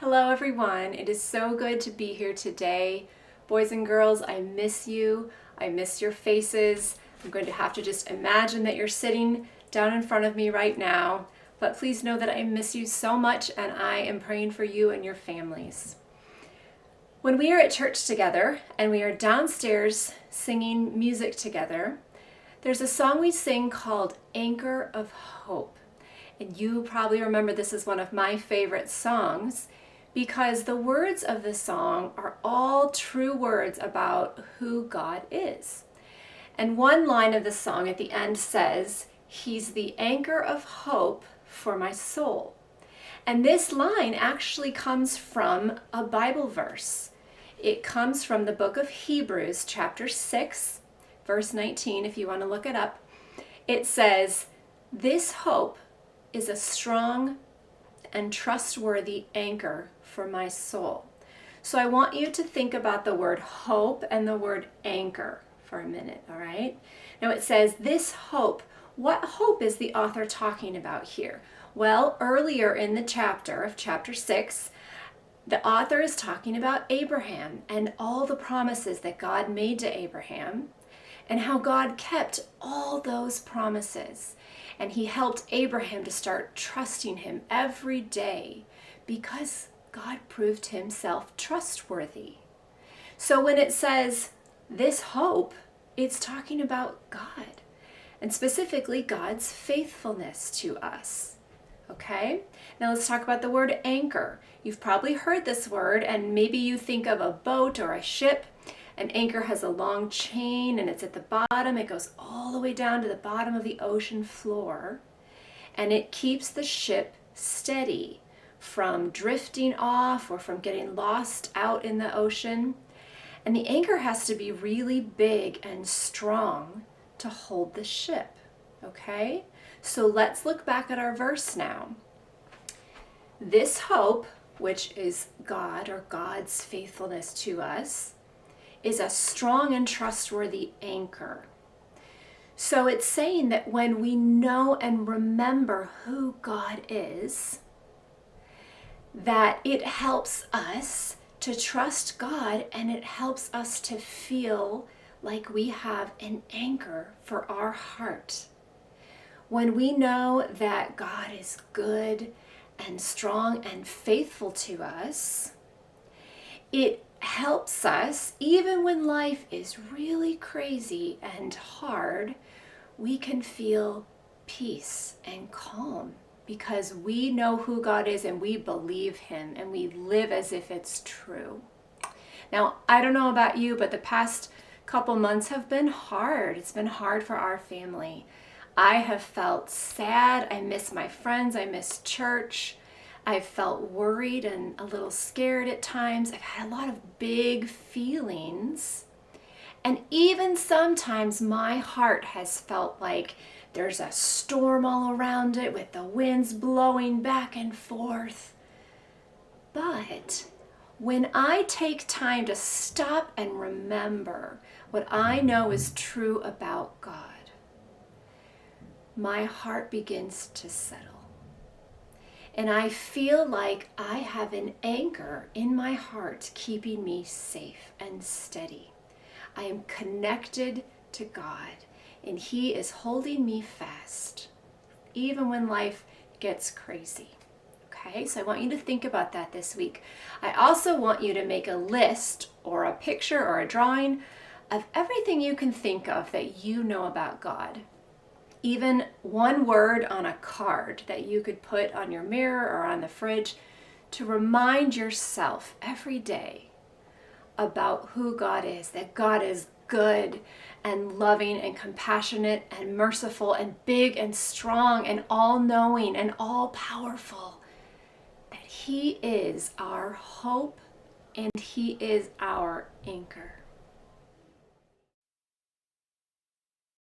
Hello everyone, it is so good to be here today. Boys and girls, I miss you. I miss your faces. I'm going to have to just imagine that you're sitting down in front of me right now, but please know that I miss you so much and I am praying for you and your families. When we are at church together and we are downstairs singing music together, there's a song we sing called Anchor of Hope. And you probably remember this is one of my favorite songs because the words of the song are all true words about who God is. And one line of the song at the end says, "He's the anchor of hope for my soul." And this line actually comes from a Bible verse. It comes from the book of Hebrews, chapter 6, verse 19, if you want to look it up. It says, "This hope is a strong and trustworthy anchor for my soul." So I want you to think about the word hope and the word anchor for a minute, all right? Now it says, this hope. What hope is the author talking about here? Well, earlier in the chapter of chapter 6, the author is talking about Abraham and all the promises that God made to Abraham and how God kept all those promises. And he helped Abraham to start trusting him every day because God proved himself trustworthy. So when it says this hope, it's talking about God and specifically God's faithfulness to us. Okay, now let's talk about the word anchor. You've probably heard this word and maybe you think of a boat or a ship. An anchor has a long chain and it's at the bottom. It goes all the way down to the bottom of the ocean floor and it keeps the ship steady from drifting off or from getting lost out in the ocean. And the anchor has to be really big and strong to hold the ship. Okay? So let's look back at our verse now. This hope, which is God or God's faithfulness to us, is a strong and trustworthy anchor. So it's saying that when we know and remember who God is, that it helps us to trust God and it helps us to feel like we have an anchor for our heart. When we know that God is good and strong and faithful to us, it helps us, even when life is really crazy and hard, we can feel peace and calm because we know who God is and we believe him and we live as if it's true. Now, I don't know about you, but the past couple months have been hard. It's been hard for our family. I have felt sad. I miss my friends. I miss church. I've felt worried and a little scared at times. I've had a lot of big feelings. And even sometimes my heart has felt like there's a storm all around it with the winds blowing back and forth. But when I take time to stop and remember what I know is true about God, my heart begins to settle. And I feel like I have an anchor in my heart keeping me safe and steady. I am connected to God and he is holding me fast, even when life gets crazy. Okay, so I want you to think about that this week. I also want you to make a list or a picture or a drawing of everything you can think of that you know about God. Even one word on a card that you could put on your mirror or on the fridge to remind yourself every day about who God is, that God is good and loving and compassionate and merciful and big and strong and all-knowing and all-powerful, that he is our hope and he is our anchor.